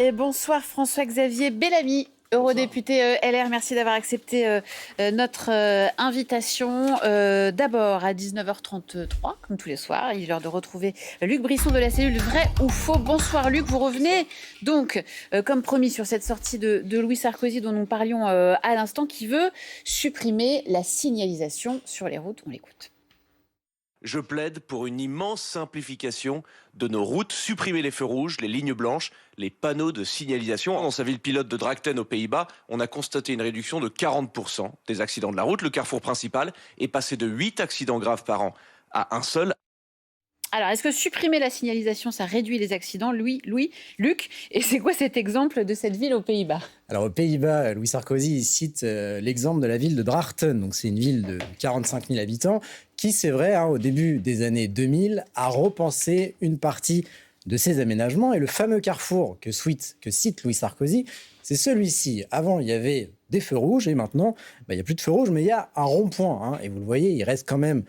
Et bonsoir François-Xavier Bellamy, eurodéputé LR. Merci d'avoir accepté notre invitation. D'abord à 19h33, comme tous les soirs, il est l'heure de retrouver Luc Brisson de la cellule Vrai ou Faux. Bonsoir Luc, vous revenez donc, comme promis, sur cette sortie de Louis Sarkozy dont nous parlions à l'instant, qui veut supprimer la signalisation sur les routes. On l'écoute. Je plaide pour une immense simplification de nos routes, supprimer les feux rouges, les lignes blanches, les panneaux de signalisation. Dans sa ville pilote de Drachten aux Pays-Bas, on a constaté une réduction de 40% des accidents de la route. Le carrefour principal est passé de 8 accidents graves par an à un seul. Alors, est-ce que supprimer la signalisation, ça réduit les accidents? Luc, et c'est quoi cet exemple de cette ville aux Pays-Bas? Alors aux Pays-Bas, Louis Sarkozy il cite l'exemple de la ville de Drachten. Donc c'est une ville de 45 000 habitants qui, c'est vrai, au début des années 2000, a repensé une partie de ses aménagements. Et le fameux carrefour que cite Louis Sarkozy, c'est celui-ci. Avant, il y avait des feux rouges et maintenant, il n'y a plus de feux rouges, mais il y a un rond-point. Et vous le voyez, il reste quand même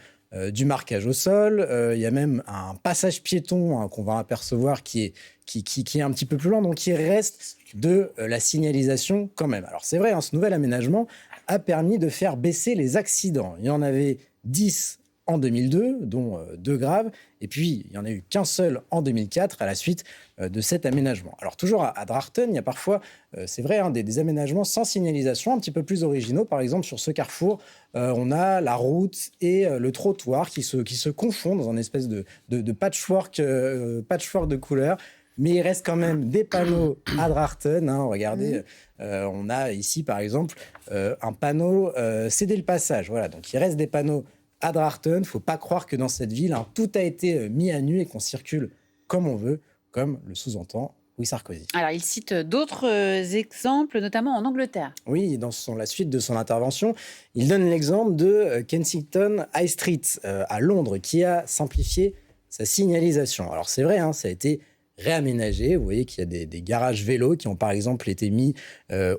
du marquage au sol. Il y a même un passage piéton qu'on va apercevoir qui est un petit peu plus lent. Donc il reste de la signalisation quand même. Alors c'est vrai, ce nouvel aménagement a permis de faire baisser les accidents. Il y en avait 10 en 2002, dont 2 graves, et puis il n'y en a eu qu'un seul en 2004 à la suite de cet aménagement. Alors toujours à Drachten, il y a parfois, c'est vrai, des aménagements sans signalisation un petit peu plus originaux. Par exemple, sur ce carrefour, on a la route et le trottoir qui se confondent dans une espèce de patchwork de couleurs. Mais il reste quand même des panneaux à Drachten. Regardez, on a ici, par exemple, un panneau céder le passage. Voilà, donc il reste des panneaux à Drachten. Il ne faut pas croire que dans cette ville, tout a été mis à nu et qu'on circule comme on veut, comme le sous-entend Louis Sarkozy. Alors, il cite d'autres exemples, notamment en Angleterre. Oui, dans la suite de son intervention, il donne l'exemple de Kensington High Street à Londres, qui a simplifié sa signalisation. Alors c'est vrai, ça a été réaménagé. Vous voyez qu'il y a des garages vélos qui ont par exemple été mis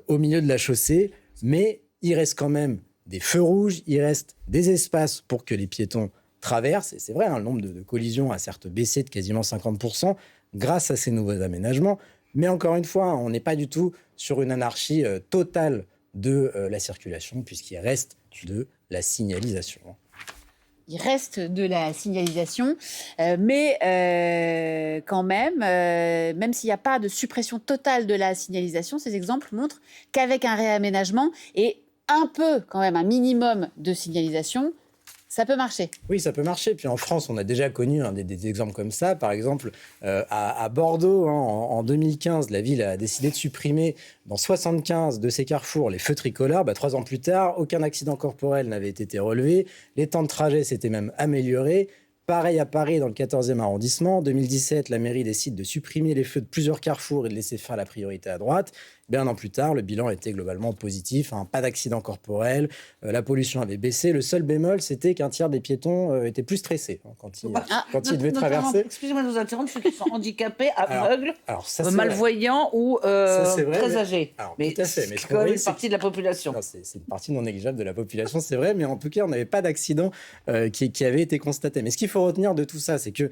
au milieu de la chaussée, mais il reste quand même des feux rouges, il reste des espaces pour que les piétons traversent. Et c'est vrai, le nombre de collisions a certes baissé de quasiment 50% grâce à ces nouveaux aménagements. Mais encore une fois, on n'est pas du tout sur une anarchie totale de la circulation, puisqu'il reste de la signalisation. Il reste de la signalisation, mais quand même s'il n'y a pas de suppression totale de la signalisation, ces exemples montrent qu'avec un réaménagement et un peu, quand même, un minimum de signalisation, ça peut marcher. Oui, ça peut marcher. Puis en France, on a déjà connu des exemples comme ça. Par exemple, à Bordeaux, en 2015, la ville a décidé de supprimer dans 75 de ses carrefours les feux tricolores. 3 ans plus tard, aucun accident corporel n'avait été relevé. Les temps de trajet s'étaient même améliorés. Pareil à Paris, dans le 14e arrondissement. En 2017, la mairie décide de supprimer les feux de plusieurs carrefours et de laisser faire la priorité à droite. Un an plus tard, le bilan était globalement positif. Pas d'accident corporel, la pollution avait baissé. Le seul bémol, c'était qu'un tiers des piétons étaient plus stressés quand ils devaient traverser. Excusez-moi de vous interrompre, ceux qui sont handicapés, aveugles, ça, malvoyants ou très âgés. Mais tout à fait. Mais c'est quand même une partie de la population. Non, c'est une partie non négligeable de la population, c'est vrai. Mais en tout cas, on n'avait pas d'accident qui avait été constaté. Mais ce qu'il faut retenir de tout ça, c'est que,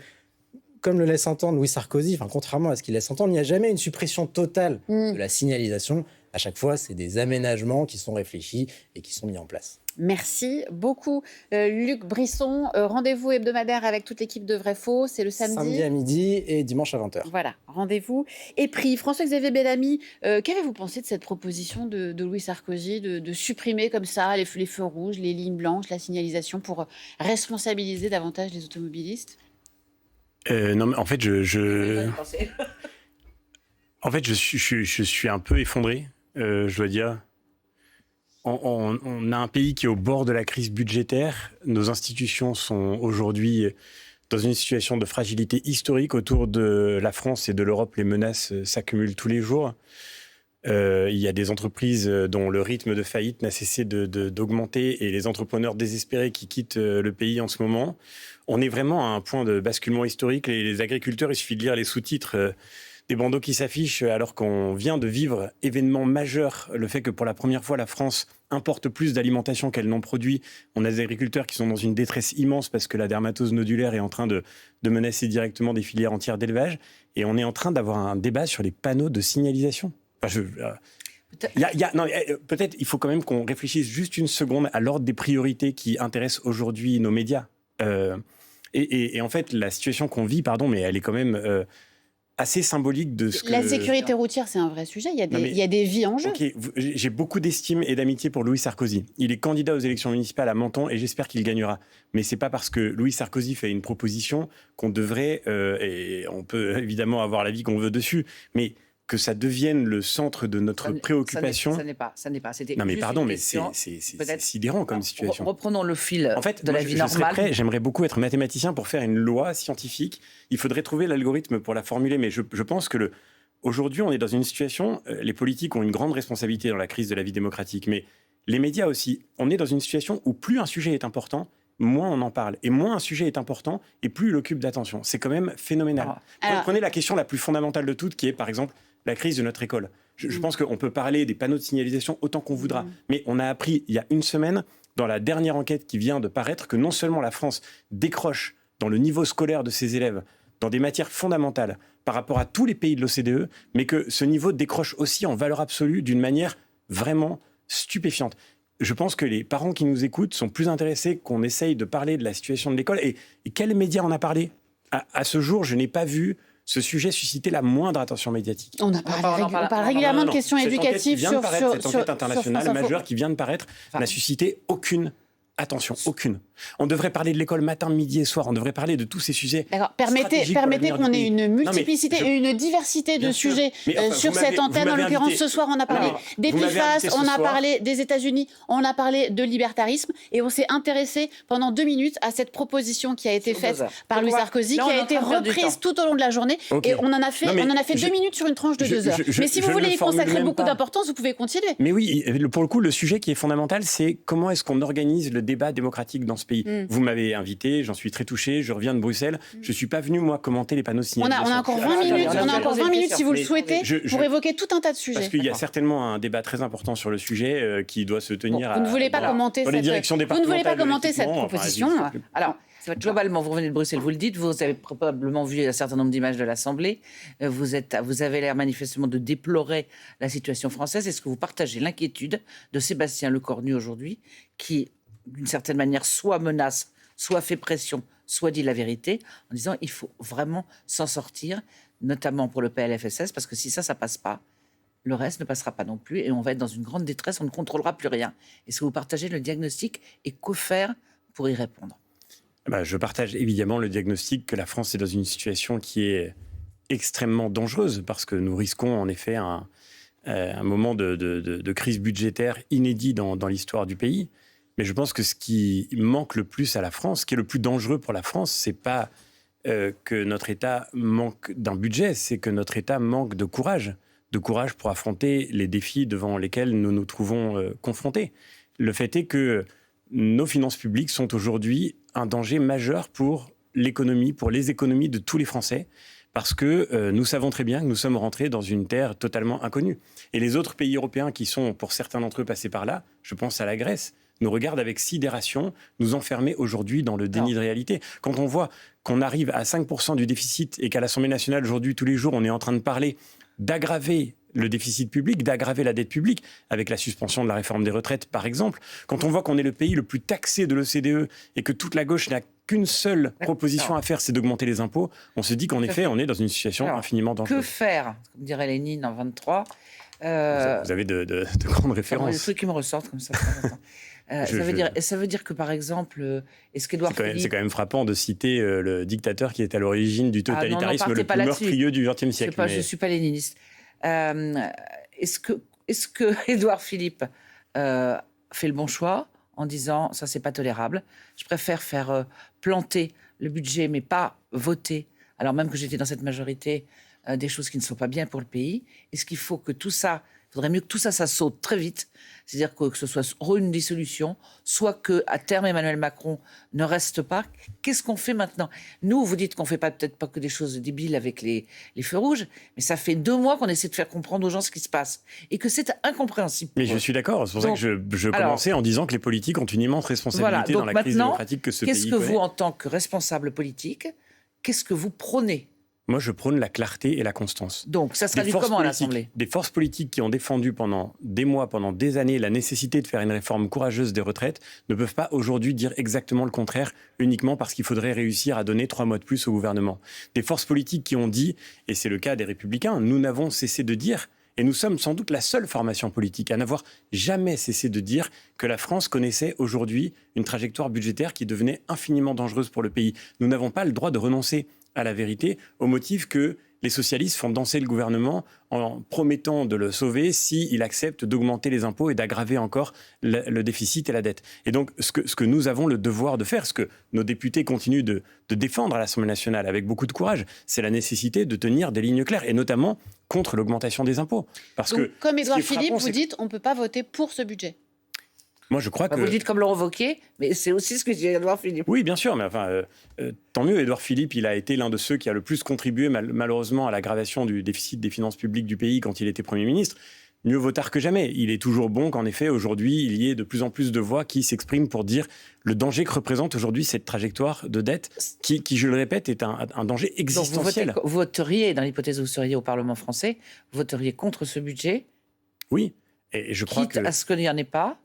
comme le laisse entendre Louis Sarkozy, contrairement à ce qu'il laisse entendre, il n'y a jamais une suppression totale de la signalisation. À chaque fois, c'est des aménagements qui sont réfléchis et qui sont mis en place. Merci beaucoup, Luc Brisson. Rendez-vous hebdomadaire avec toute l'équipe de Vrai Faux. C'est le samedi. Samedi à midi et dimanche à 20h. Voilà, rendez-vous est pris. François-Xavier Bellamy, qu'avez-vous pensé de cette proposition de Louis Sarkozy de supprimer comme ça les feux rouges, les lignes blanches, la signalisation pour responsabiliser davantage les automobilistes? Non, mais en fait, je suis un peu effondré, je dois dire. On a un pays qui est au bord de la crise budgétaire. Nos institutions sont aujourd'hui dans une situation de fragilité historique. Autour de la France et de l'Europe, les menaces s'accumulent tous les jours. Il y a des entreprises dont le rythme de faillite n'a cessé d'augmenter et les entrepreneurs désespérés qui quittent le pays en ce moment. On est vraiment à un point de basculement historique. Les agriculteurs, il suffit de lire les sous-titres des bandeaux qui s'affichent alors qu'on vient de vivre événement majeur, le fait que pour la première fois la France importe plus d'alimentation qu'elle n'en produit. On a des agriculteurs qui sont dans une détresse immense parce que la dermatose nodulaire est en train de menacer directement des filières entières d'élevage, et on est en train d'avoir un débat sur les panneaux de signalisation. Peut-être il faut quand même qu'on réfléchisse juste une seconde à l'ordre des priorités qui intéressent aujourd'hui nos médias. Et en fait, la situation qu'on vit, mais elle est quand même assez symbolique de ce que... La sécurité routière, c'est un vrai sujet. Il y a des vies en jeu. Okay, j'ai beaucoup d'estime et d'amitié pour Louis Sarkozy. Il est candidat aux élections municipales à Menton et j'espère qu'il gagnera. Mais c'est pas parce que Louis Sarkozy fait une proposition qu'on devrait, et on peut évidemment avoir l'avis qu'on veut dessus, mais que ça devienne le centre de notre préoccupation. Ça n'est pas. Non mais pardon, mais c'est sidérant comme situation. Reprenons le fil de la vie normale. J'aimerais beaucoup être mathématicien pour faire une loi scientifique. Il faudrait trouver l'algorithme pour la formuler, mais je pense que aujourd'hui, on est dans une situation, les politiques ont une grande responsabilité dans la crise de la vie démocratique, mais les médias aussi. On est dans une situation où plus un sujet est important, moins on en parle. Et moins un sujet est important, et plus il occupe d'attention. C'est quand même phénoménal. Prenez la question la plus fondamentale de toutes, qui est par exemple la crise de notre école. Je pense qu'on peut parler des panneaux de signalisation autant qu'on voudra, mais on a appris il y a une semaine, dans la dernière enquête qui vient de paraître, que non seulement la France décroche dans le niveau scolaire de ses élèves, dans des matières fondamentales par rapport à tous les pays de l'OCDE, mais que ce niveau décroche aussi en valeur absolue d'une manière vraiment stupéfiante. Je pense que les parents qui nous écoutent sont plus intéressés qu'on essaye de parler de la situation de l'école. Et quels médias en a parlé ? À ce jour, je n'ai pas vu ce sujet susciter la moindre attention médiatique. On parle régulièrement de questions éducatives sur cette enquête internationale majeure qui vient de paraître n'a suscité aucune attention, aucune. On devrait parler de l'école matin, midi et soir. On devrait parler de tous ces sujets. D'accord. Permettez qu'on ait une multiplicité et une diversité de sujets sur cette antenne. En l'occurrence, ce soir, on a parlé des PFAS, on a parlé des États-Unis, on a parlé de libertarisme, et on s'est intéressé pendant 2 minutes à cette proposition qui a été faite par Louis Sarkozy, qui a été reprise tout au long de la journée. Et on en a fait 2 minutes sur une tranche de 2 heures. Mais si vous voulez y consacrer beaucoup d'importance, vous pouvez continuer. Mais oui, pour le coup, le sujet qui est fondamental, c'est comment est-ce qu'on organise le débat démocratique dans ce pays. Vous m'avez invité, j'en suis très touché, je reviens de Bruxelles. Je ne suis pas venu, moi, commenter les panneaux de signalisation. On a encore 20 minutes, si vous le souhaitez, pour évoquer tout un tas de sujets. Parce qu'il y a certainement un débat très important sur le sujet qui doit se tenir vous ne voulez pas commenter cette proposition. Alors, globalement, vous revenez de Bruxelles, vous le dites, vous avez probablement vu un certain nombre d'images de l'Assemblée. Vous avez l'air manifestement de déplorer la situation française. Est-ce que vous partagez l'inquiétude de Sébastien Lecornu aujourd'hui, qui, d'une certaine manière, soit menace, soit fait pression, soit dit la vérité, en disant il faut vraiment s'en sortir, notamment pour le PLFSS, parce que si ça passe pas, le reste ne passera pas non plus, et on va être dans une grande détresse, on ne contrôlera plus rien. Est-ce que vous partagez le diagnostic, et que faire pour y répondre ? Je partage évidemment le diagnostic que la France est dans une situation qui est extrêmement dangereuse, parce que nous risquons en effet un moment de crise budgétaire inédit dans l'histoire du pays. Mais je pense que ce qui manque le plus à la France, ce qui est le plus dangereux pour la France, c'est pas que notre État manque d'un budget, c'est que notre État manque de courage pour affronter les défis devant lesquels nous nous trouvons confrontés. Le fait est que nos finances publiques sont aujourd'hui un danger majeur pour l'économie, pour les économies de tous les Français, parce que nous savons très bien que nous sommes rentrés dans une terre totalement inconnue. Et les autres pays européens qui sont, pour certains d'entre eux, passés par là, je pense à la Grèce, nous regardent avec sidération, nous enfermer aujourd'hui dans le déni de réalité. Quand on voit qu'on arrive à 5% du déficit et qu'à l'Assemblée nationale, aujourd'hui, tous les jours, on est en train de parler d'aggraver le déficit public, d'aggraver la dette publique, avec la suspension de la réforme des retraites, par exemple. Quand on voit qu'on est le pays le plus taxé de l'OCDE et que toute la gauche n'a qu'une seule proposition à faire, c'est d'augmenter les impôts, on se dit qu'en effet, on est dans une situation infiniment dangereuse. Que faire, comme dirait Lénine en 23 Vous avez de grandes références. Des trucs qui me ressortent comme ça. Ça veut dire que, par exemple, est-ce qu'Édouard Philippe... C'est quand même frappant de citer le dictateur qui est à l'origine du totalitarisme le plus meurtrieux du XXe siècle. Je ne suis pas léniniste. Est-ce que Édouard Philippe fait le bon choix en disant « ça, c'est pas tolérable, je préfère faire planter le budget, mais pas voter, alors même que j'étais dans cette majorité, des choses qui ne sont pas bien pour le pays. Est-ce qu'il faut que tout ça faudrait mieux que tout ça saute très vite. C'est-à-dire que ce soit une dissolution, soit qu'à terme, Emmanuel Macron ne reste pas. Qu'est-ce qu'on fait maintenant ? Nous, vous dites qu'on ne fait peut-être pas que des choses débiles avec les feux rouges, mais ça fait 2 mois qu'on essaie de faire comprendre aux gens ce qui se passe. Et que c'est incompréhensible. Mais je suis d'accord. C'est pour ça que je commençais en disant que les politiques ont une immense responsabilité dans la crise démocratique que ce pays connaît. Qu'est-ce que vous, en tant que responsable politique, qu'est-ce que vous prônez ? Moi, je prône la clarté et la constance. Donc, ça se traduit comment à l'Assemblée ? Des forces politiques qui ont défendu pendant des mois, pendant des années, la nécessité de faire une réforme courageuse des retraites ne peuvent pas aujourd'hui dire exactement le contraire uniquement parce qu'il faudrait réussir à donner 3 mois de plus au gouvernement. Des forces politiques qui ont dit, et c'est le cas des Républicains, nous n'avons cessé de dire, et nous sommes sans doute la seule formation politique à n'avoir jamais cessé de dire que la France connaissait aujourd'hui une trajectoire budgétaire qui devenait infiniment dangereuse pour le pays. Nous n'avons pas le droit de renoncer à la vérité, au motif que les socialistes font danser le gouvernement en promettant de le sauver s'il accepte d'augmenter les impôts et d'aggraver encore le déficit et la dette. Et donc, ce que nous avons le devoir de faire, ce que nos députés continuent de défendre à l'Assemblée nationale avec beaucoup de courage, c'est la nécessité de tenir des lignes claires, et notamment contre l'augmentation des impôts. Donc, comme Édouard Philippe, vous dites on ne peut pas voter pour ce budget. Moi, je crois que... Vous le dites comme Laurent Wauquiez, mais c'est aussi ce que dit Édouard Philippe. Oui, bien sûr, mais enfin, tant mieux. Édouard Philippe, il a été l'un de ceux qui a le plus contribué, malheureusement, à l'aggravation du déficit des finances publiques du pays quand il était Premier ministre. Mieux vaut tard que jamais. Il est toujours bon qu'en effet, aujourd'hui, il y ait de plus en plus de voix qui s'expriment pour dire le danger que représente aujourd'hui cette trajectoire de dette qui, je le répète, est un danger existentiel. Donc vous voteriez, dans l'hypothèse où vous seriez au Parlement français, vous voteriez contre ce budget ? Oui. Et je crois quitte à ce qu'il n'y en ait pas ?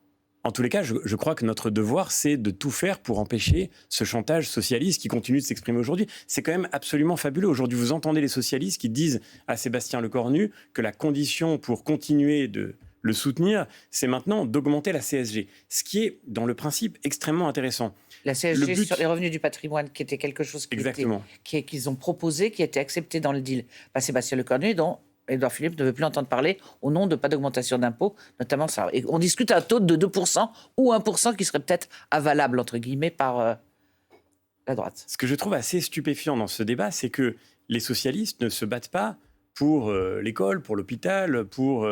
En tous les cas, je crois que notre devoir, c'est de tout faire pour empêcher ce chantage socialiste qui continue de s'exprimer aujourd'hui. C'est quand même absolument fabuleux. Aujourd'hui, vous entendez les socialistes qui disent à Sébastien Lecornu que la condition pour continuer de le soutenir, c'est maintenant d'augmenter la CSG. Ce qui est, dans le principe, extrêmement intéressant. La CSG sur les revenus du patrimoine, qui était quelque chose qu'ils ont proposé, qui a été accepté dans le deal par Sébastien Lecornu, dont Édouard Philippe ne veut plus entendre parler au nom de pas d'augmentation d'impôts, notamment ça. Et on discute un taux de 2% ou 1% qui serait peut-être avalable, entre guillemets, par la droite. Ce que je trouve assez stupéfiant dans ce débat, c'est que les socialistes ne se battent pas pour l'école, pour l'hôpital, pour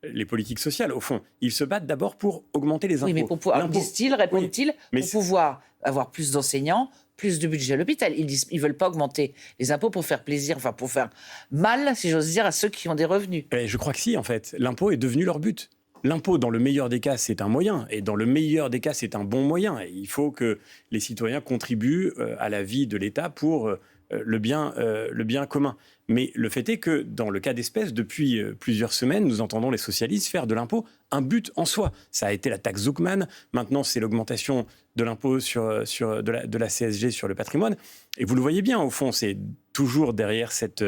les politiques sociales. Au fond, ils se battent d'abord pour augmenter les impôts. Oui, mais pour pouvoir, disent-ils, répondent-ils, pour pouvoir avoir plus d'enseignants, plus de budget à l'hôpital. Ils veulent pas augmenter les impôts pour faire plaisir, enfin pour faire mal, si j'ose dire, à ceux qui ont des revenus. Je crois que si, en fait. L'impôt est devenu leur but. L'impôt, dans le meilleur des cas, c'est un moyen. Et dans le meilleur des cas, c'est un bon moyen. Et il faut que les citoyens contribuent à la vie de l'État pour le bien commun. Mais le fait est que, dans le cas d'espèce, depuis plusieurs semaines, nous entendons les socialistes faire de l'impôt un but en soi. Ça a été la taxe Zuckman, maintenant c'est l'augmentation de l'impôt de la CSG sur le patrimoine. Et vous le voyez bien, au fond, c'est toujours derrière cette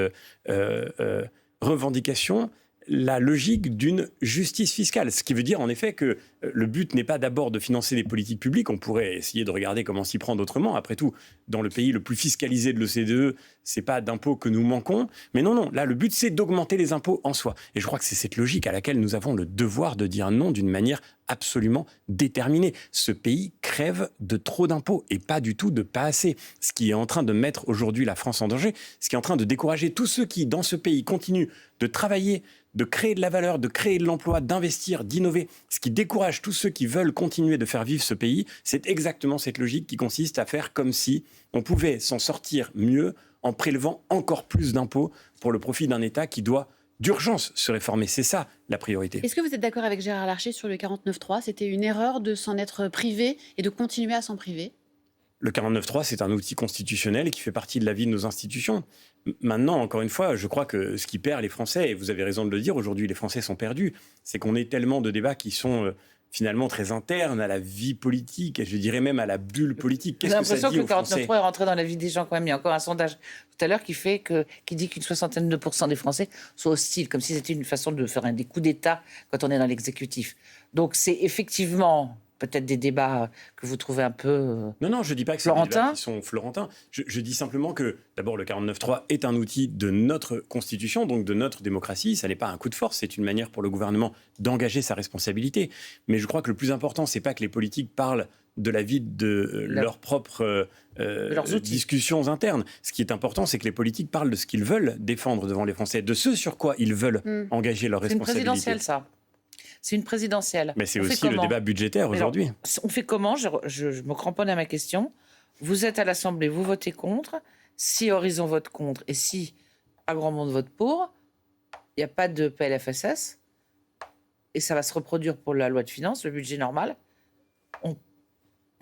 revendication la logique d'une justice fiscale. Ce qui veut dire en effet que le but n'est pas d'abord de financer des politiques publiques. On pourrait essayer de regarder comment s'y prendre autrement. Après tout, dans le pays le plus fiscalisé de l'OCDE, c'est pas d'impôts que nous manquons. Mais non, là, le but, c'est d'augmenter les impôts en soi. Et je crois que c'est cette logique à laquelle nous avons le devoir de dire non d'une manière absolument déterminée. Ce pays crève de trop d'impôts et pas du tout de pas assez. Ce qui est en train de mettre aujourd'hui la France en danger, ce qui est en train de décourager tous ceux qui, dans ce pays, continuent de travailler, de créer de la valeur, de créer de l'emploi, d'investir, d'innover. Ce qui décourage tous ceux qui veulent continuer de faire vivre ce pays, c'est exactement cette logique qui consiste à faire comme si on pouvait s'en sortir mieux en prélevant encore plus d'impôts pour le profit d'un État qui doit d'urgence se réformer. C'est ça la priorité. Est-ce que vous êtes d'accord avec Gérard Larcher sur le 49.3 ? C'était une erreur de s'en être privé et de continuer à s'en priver ? Le 49.3, c'est un outil constitutionnel qui fait partie de la vie de nos institutions. Maintenant, encore une fois, je crois que ce qui perd les Français, et vous avez raison de le dire, aujourd'hui les Français sont perdus, c'est qu'on ait tellement de débats qui sont finalement très internes à la vie politique, et je dirais même à la bulle politique. J'ai l'impression que le 49.3 est rentré dans la vie des gens quand même. Il y a encore un sondage tout à l'heure qui dit qu'une 62% des Français sont hostiles, comme si c'était une façon de faire des coups d'État quand on est dans l'exécutif. Donc c'est effectivement peut-être des débats que vous trouvez un peu Non, je ne dis pas que c'est des débats qui sont florentins. Je dis simplement que, d'abord, le 49.3 est un outil de notre Constitution, donc de notre démocratie. Ça n'est pas un coup de force, c'est une manière pour le gouvernement d'engager sa responsabilité. Mais je crois que le plus important, ce n'est pas que les politiques parlent de la vie de leurs propres discussions internes. Ce qui est important, c'est que les politiques parlent de ce qu'ils veulent défendre devant les Français, de ce sur quoi ils veulent engager leurs responsabilités. C'est une présidentielle, ça. C'est une présidentielle. Mais c'est aussi le débat budgétaire aujourd'hui. Alors, on fait comment ? Je me cramponne à ma question. Vous êtes à l'Assemblée, vous votez contre. Si Horizon vote contre et si pas grand monde vote pour, il n'y a pas de PLFSS et ça va se reproduire pour la loi de finances, le budget normal. On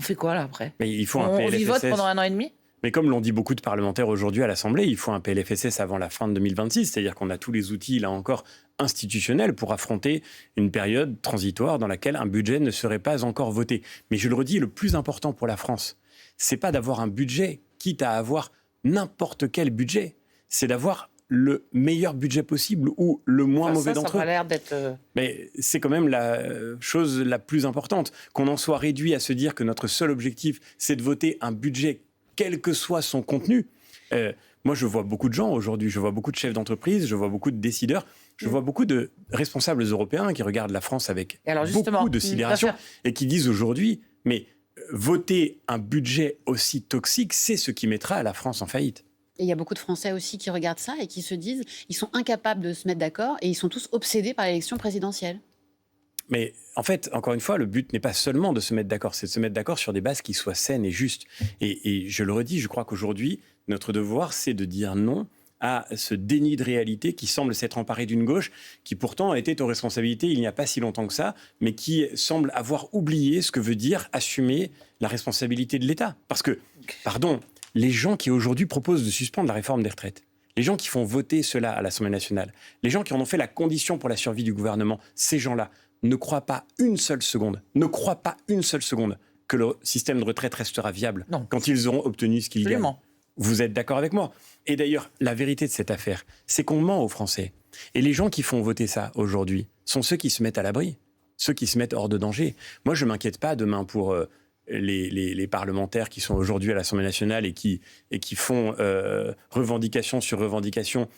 fait quoi là après ? Mais il faut un On y PLFSS. vote pendant 1 an et demi ? Mais comme l'ont dit beaucoup de parlementaires aujourd'hui à l'Assemblée, il faut un PLFSS avant la fin de 2026, c'est-à-dire qu'on a tous les outils, là encore, institutionnels pour affronter une période transitoire dans laquelle un budget ne serait pas encore voté. Mais je le redis, le plus important pour la France, c'est pas d'avoir un budget, quitte à avoir n'importe quel budget, c'est d'avoir le meilleur budget possible ou le moins mauvais d'entre eux. Ça a l'air d'être... Mais c'est quand même la chose la plus importante, qu'on en soit réduit à se dire que notre seul objectif, c'est de voter un budget quel que soit son contenu. Moi, je vois beaucoup de gens aujourd'hui, je vois beaucoup de chefs d'entreprise, je vois beaucoup de décideurs, je vois beaucoup de responsables européens qui regardent la France avec beaucoup de sidération et qui disent aujourd'hui, mais voter un budget aussi toxique, c'est ce qui mettra la France en faillite. Et il y a beaucoup de Français aussi qui regardent ça et qui se disent, ils sont incapables de se mettre d'accord et ils sont tous obsédés par l'élection présidentielle. Mais en fait, encore une fois, le but n'est pas seulement de se mettre d'accord, c'est de se mettre d'accord sur des bases qui soient saines et justes. Et je le redis, je crois qu'aujourd'hui, notre devoir, c'est de dire non à ce déni de réalité qui semble s'être emparé d'une gauche, qui pourtant était aux responsabilités il n'y a pas si longtemps que ça, mais qui semble avoir oublié ce que veut dire assumer la responsabilité de l'État. Parce que, pardon, les gens qui aujourd'hui proposent de suspendre la réforme des retraites, les gens qui font voter cela à l'Assemblée nationale, les gens qui en ont fait la condition pour la survie du gouvernement, ces gens-là ne croient pas une seule seconde que le système de retraite restera viable quand ils auront obtenu ce qu'ils gagnent. Vous êtes d'accord avec moi ? Et d'ailleurs, la vérité de cette affaire, c'est qu'on ment aux Français. Et les gens qui font voter ça aujourd'hui sont ceux qui se mettent à l'abri, ceux qui se mettent hors de danger. Moi, je ne m'inquiète pas demain pour les parlementaires qui sont aujourd'hui à l'Assemblée nationale et qui font revendication sur revendication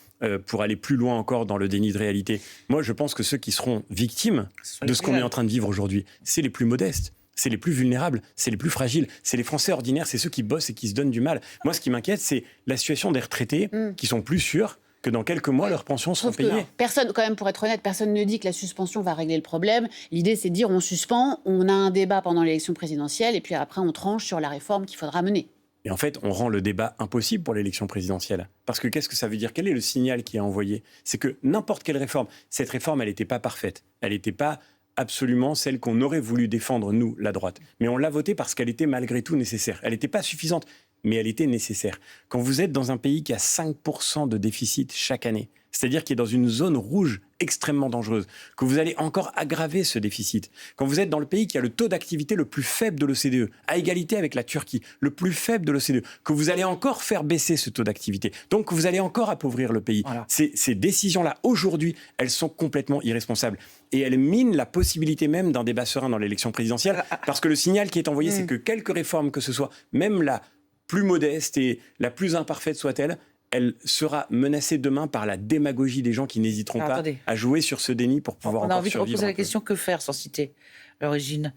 pour aller plus loin encore dans le déni de réalité. Moi, je pense que ceux qui seront victimes de ce qu'on est en train de vivre aujourd'hui, c'est les plus modestes. C'est les plus vulnérables, c'est les plus fragiles, c'est les Français ordinaires, c'est ceux qui bossent et qui se donnent du mal. Moi, ce qui m'inquiète, c'est la situation des retraités qui sont plus sûrs que dans quelques mois, leurs pensions seront payées. Personne, quand même, pour être honnête, personne ne dit que la suspension va régler le problème. L'idée, c'est de dire on suspend, on a un débat pendant l'élection présidentielle et puis après, on tranche sur la réforme qu'il faudra mener. Et en fait, on rend le débat impossible pour l'élection présidentielle. Parce que qu'est-ce que ça veut dire ? Quel est le signal qui est envoyé ? C'est que n'importe quelle réforme, cette réforme, elle n'était pas parfaite. Elle n'était pas absolument celle qu'on aurait voulu défendre, nous, la droite. Mais on l'a votée parce qu'elle était malgré tout nécessaire. Elle n'était pas suffisante, mais elle était nécessaire. Quand vous êtes dans un pays qui a 5% de déficit chaque année, c'est-à-dire qui est dans une zone rouge extrêmement dangereuse, que vous allez encore aggraver ce déficit, quand vous êtes dans le pays qui a le taux d'activité le plus faible de l'OCDE, à égalité avec la Turquie, le plus faible de l'OCDE, que vous allez encore faire baisser ce taux d'activité, donc que vous allez encore appauvrir le pays. Voilà. Ces décisions-là, aujourd'hui, elles sont complètement irresponsables. Et elles minent la possibilité même d'un débat serein dans l'élection présidentielle, parce que le signal qui est envoyé, c'est que quelque réforme que ce soit, même la plus modeste et la plus imparfaite soit-elle, elle sera menacée demain par la démagogie des gens qui n'hésiteront pas à jouer sur ce déni pour pouvoir encore survivre. On a envie de poser la question, que faire sans citer l'origine ?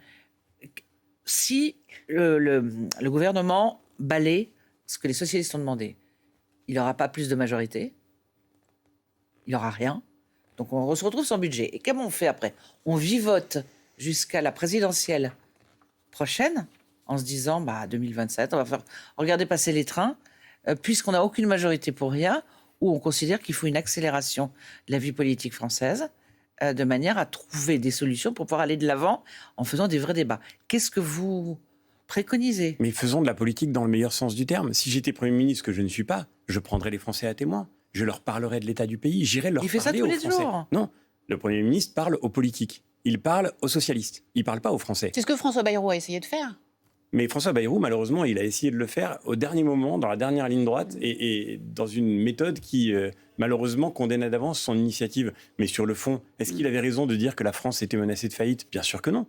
Si le gouvernement balaie ce que les socialistes ont demandé, il n'aura pas plus de majorité, il n'aura rien, donc on se retrouve sans budget. Et comment on fait après ? On vivote jusqu'à la présidentielle prochaine en se disant, 2027, on va regarder passer les trains, puisqu'on n'a aucune majorité pour rien, ou on considère qu'il faut une accélération de la vie politique française, de manière à trouver des solutions pour pouvoir aller de l'avant en faisant des vrais débats. Qu'est-ce que vous préconisez ? Mais faisons de la politique dans le meilleur sens du terme. Si j'étais Premier ministre, ce que je ne suis pas, je prendrais les Français à témoin. Je leur parlerais de l'état du pays. J'irais leur parler aux Français. Il fait ça tous les jours. Non, le Premier ministre parle aux politiques. Il parle aux socialistes. Il ne parle pas aux Français. C'est ce que François Bayrou a essayé de faire. Mais François Bayrou, malheureusement, il a essayé de le faire au dernier moment, dans la dernière ligne droite, et dans une méthode qui, malheureusement, condamnait d'avance son initiative. Mais sur le fond, est-ce qu'il avait raison de dire que la France était menacée de faillite ? Bien sûr que non.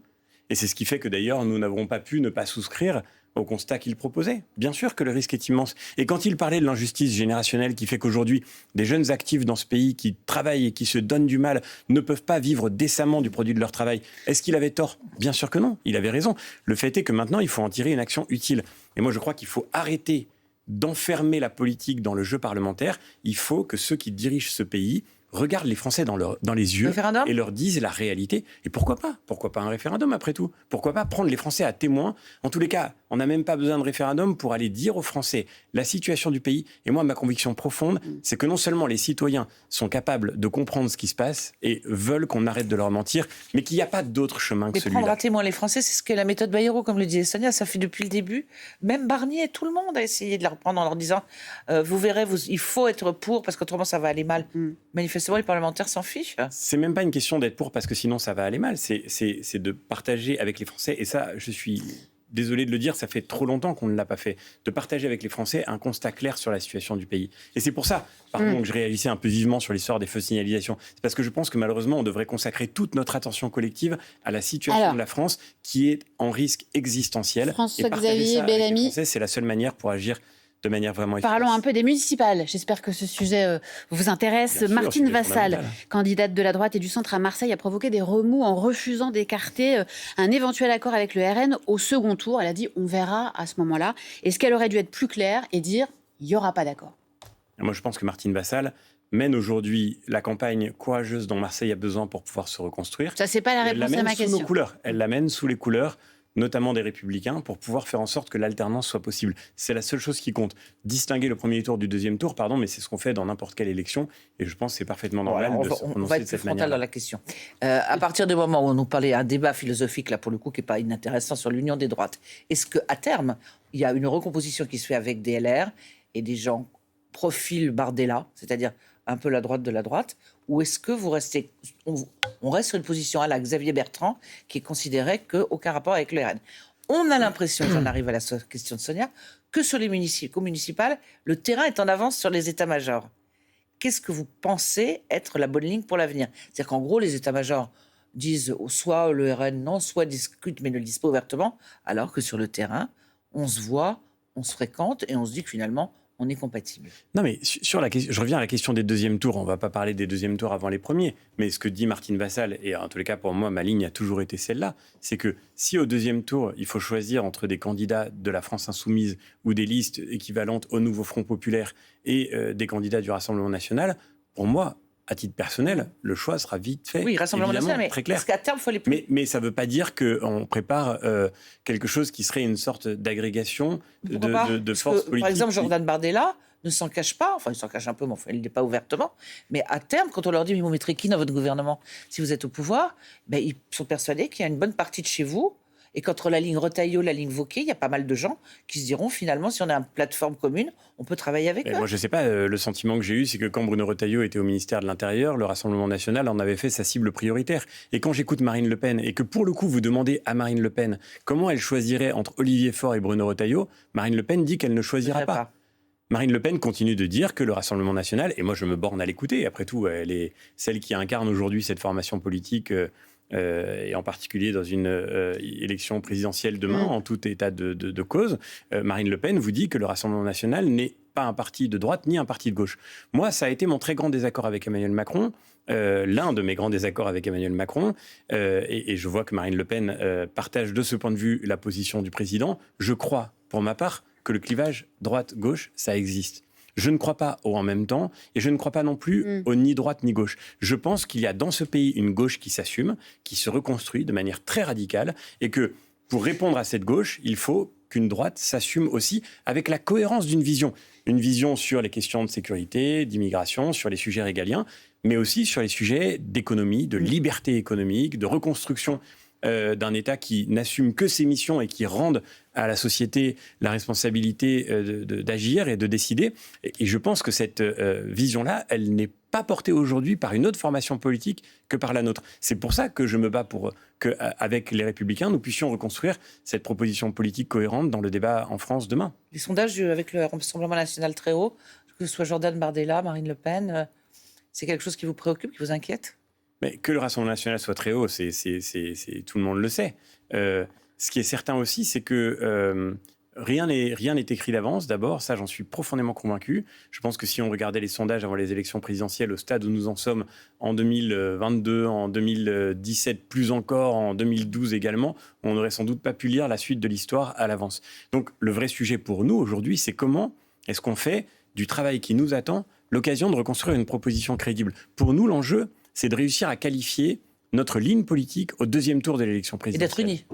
Et c'est ce qui fait que, d'ailleurs, nous n'avons pas pu ne pas souscrire au constat qu'il proposait. Bien sûr que le risque est immense. Et quand il parlait de l'injustice générationnelle qui fait qu'aujourd'hui, des jeunes actifs dans ce pays qui travaillent et qui se donnent du mal ne peuvent pas vivre décemment du produit de leur travail, est-ce qu'il avait tort ? Bien sûr que non, il avait raison. Le fait est que maintenant, il faut en tirer une action utile. Et moi, je crois qu'il faut arrêter d'enfermer la politique dans le jeu parlementaire. Il faut que ceux qui dirigent ce pays regardent les Français dans les yeux et leur disent la réalité. Et pourquoi pas ? Pourquoi pas un référendum après tout ? Pourquoi pas prendre les Français à témoin ? En tous les cas, on n'a même pas besoin de référendum pour aller dire aux Français la situation du pays. Et moi, ma conviction profonde, c'est que non seulement les citoyens sont capables de comprendre ce qui se passe et veulent qu'on arrête de leur mentir, mais qu'il n'y a pas d'autre chemin que celui-là. Prendre à témoin les Français, c'est ce que la méthode Bayrou, comme le disait Sonia, ça fait depuis le début. Même Barnier, tout le monde a essayé de la reprendre en leur disant vous verrez, il faut être pour parce qu'autrement ça va aller mal. Manifestement, les parlementaires s'en fichent. C'est même pas une question d'être pour parce que sinon ça va aller mal. C'est de partager avec les Français. Et ça, je suis désolé de le dire, ça fait trop longtemps qu'on ne l'a pas fait. De partager avec les Français un constat clair sur la situation du pays. Et c'est pour ça, pardon, que je réagissais un peu vivement sur l'histoire des feux de signalisation. C'est parce que je pense que malheureusement, on devrait consacrer toute notre attention collective à la situation de la France qui est en risque existentiel. François-Xavier Bellamy. C'est la seule manière pour agir de manière vraiment efficace. Parlons un peu des municipales. J'espère que ce sujet vous intéresse. Bien sûr, Martine Vassal, candidate de la droite et du centre à Marseille, a provoqué des remous en refusant d'écarter un éventuel accord avec le RN au second tour. Elle a dit on verra à ce moment-là. Est-ce qu'elle aurait dû être plus claire et dire il n'y aura pas d'accord ? Moi, je pense que Martine Vassal mène aujourd'hui la campagne courageuse dont Marseille a besoin pour pouvoir se reconstruire. Ça, c'est pas la réponse à ma question. Elle l'amène sous les couleurs notamment des Républicains, pour pouvoir faire en sorte que l'alternance soit possible. C'est la seule chose qui compte. Distinguer le premier tour du deuxième tour, mais c'est ce qu'on fait dans n'importe quelle élection, et je pense que c'est parfaitement normal de se prononcer de cette manière. On va être plus frontal dans la question. À partir du moment où on nous parlait un débat philosophique, là pour le coup, qui n'est pas inintéressant, sur l'union des droites, est-ce qu'à terme, il y a une recomposition qui se fait avec des LR et des gens profil Bardella, c'est-à-dire un peu la droite de la droite, ou est-ce que vous restez, on reste sur une position à la Xavier Bertrand qui considérait qu'aucun rapport avec le RN. On a l'impression, j'en arrive à la question de Sonia, que sur les municipales, le terrain est en avance sur les états-majors. Qu'est-ce que vous pensez être la bonne ligne pour l'avenir ? C'est-à-dire qu'en gros, les états-majors disent soit le RN non, soit discutent mais ne le disent pas ouvertement, alors que sur le terrain, on se voit, on se fréquente et on se dit que finalement, on est compatible. Non, mais sur la question, je reviens à la question des deuxièmes tours. On ne va pas parler des deuxièmes tours avant les premiers. Mais ce que dit Martine Vassal, et en tous les cas pour moi, ma ligne a toujours été celle-là, c'est que si au deuxième tour, il faut choisir entre des candidats de la France insoumise ou des listes équivalentes au Nouveau Front Populaire et des candidats du Rassemblement National, pour moi, à titre personnel, le choix sera vite fait. Oui, Rassemblement National, mais très clair. Parce qu'à terme, il faut les... Mais ça ne veut pas dire qu'on prépare quelque chose qui serait une sorte d'agrégation de forces politiques. Par exemple, Jordan Bardella ne s'en cache pas, enfin il s'en cache un peu, mais enfin, il ne l'est pas ouvertement, mais à terme, quand on leur dit « mais vous mettrez qui dans votre gouvernement si vous êtes au pouvoir ?» ils sont persuadés qu'il y a une bonne partie de chez vous, et qu'entre la ligne Retailleau, la ligne Wauquiez, il y a pas mal de gens qui se diront finalement, si on a une plateforme commune, on peut travailler avec eux. Moi, je ne sais pas, le sentiment que j'ai eu, c'est que quand Bruno Retailleau était au ministère de l'Intérieur, le Rassemblement national en avait fait sa cible prioritaire. Et quand j'écoute Marine Le Pen, et que pour le coup, vous demandez à Marine Le Pen comment elle choisirait entre Olivier Faure et Bruno Retailleau, Marine Le Pen dit qu'elle ne choisira pas. Marine Le Pen continue de dire que le Rassemblement national, et moi je me borne à l'écouter, après tout, elle est celle qui incarne aujourd'hui cette formation politique, et en particulier dans une élection présidentielle demain, en tout état de cause. Marine Le Pen vous dit que le Rassemblement national n'est pas un parti de droite ni un parti de gauche. Moi, ça a été mon très grand désaccord avec Emmanuel Macron, l'un de mes grands désaccords avec Emmanuel Macron, et je vois que Marine Le Pen partage de ce point de vue la position du président. Je crois, pour ma part, que le clivage droite-gauche, ça existe. Je ne crois pas au en même temps, et je ne crois pas non plus au ni droite ni gauche. Je pense qu'il y a dans ce pays une gauche qui s'assume, qui se reconstruit de manière très radicale, et que pour répondre à cette gauche, il faut qu'une droite s'assume aussi avec la cohérence d'une vision. Une vision sur les questions de sécurité, d'immigration, sur les sujets régaliens, mais aussi sur les sujets d'économie, de liberté économique, de reconstruction d'un État qui n'assume que ses missions et qui rende à la société la responsabilité d'agir et de décider. Et je pense que cette vision-là, elle n'est pas portée aujourd'hui par une autre formation politique que par la nôtre. C'est pour ça que je me bats pour qu'avec les Républicains, nous puissions reconstruire cette proposition politique cohérente dans le débat en France demain. Les sondages avec le Rassemblement national très haut, que ce soit Jordan Bardella, Marine Le Pen, c'est quelque chose qui vous préoccupe, qui vous inquiète ? Mais que le Rassemblement national soit très haut, c'est tout le monde le sait. Ce qui est certain aussi, c'est que Rien n'est écrit d'avance, d'abord, ça j'en suis profondément convaincu. Je pense que si on regardait les sondages avant les élections présidentielles au stade où nous en sommes en 2022, en 2017, plus encore, en 2012 également, on n'aurait sans doute pas pu lire la suite de l'histoire à l'avance. Donc le vrai sujet pour nous aujourd'hui, c'est comment est-ce qu'on fait du travail qui nous attend l'occasion de reconstruire une proposition crédible. Pour nous, l'enjeu, c'est de réussir à qualifier notre ligne politique au deuxième tour de l'élection présidentielle. Et d'être unis.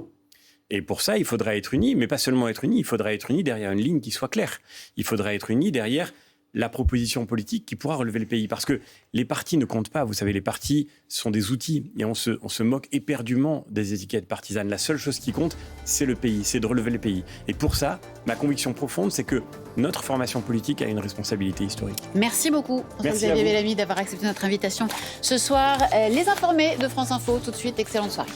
Et pour ça, il faudra être unis, mais pas seulement être unis, il faudra être unis derrière une ligne qui soit claire. Il faudra être unis derrière la proposition politique qui pourra relever le pays. Parce que les partis ne comptent pas. Vous savez, les partis sont des outils et on se moque éperdument des étiquettes partisanes. La seule chose qui compte, c'est le pays, c'est de relever le pays. Et pour ça, ma conviction profonde, c'est que notre formation politique a une responsabilité historique. Merci beaucoup, François-Xavier Bellamy, d'avoir accepté notre invitation ce soir. Les informés de France Info, tout de suite, excellente soirée.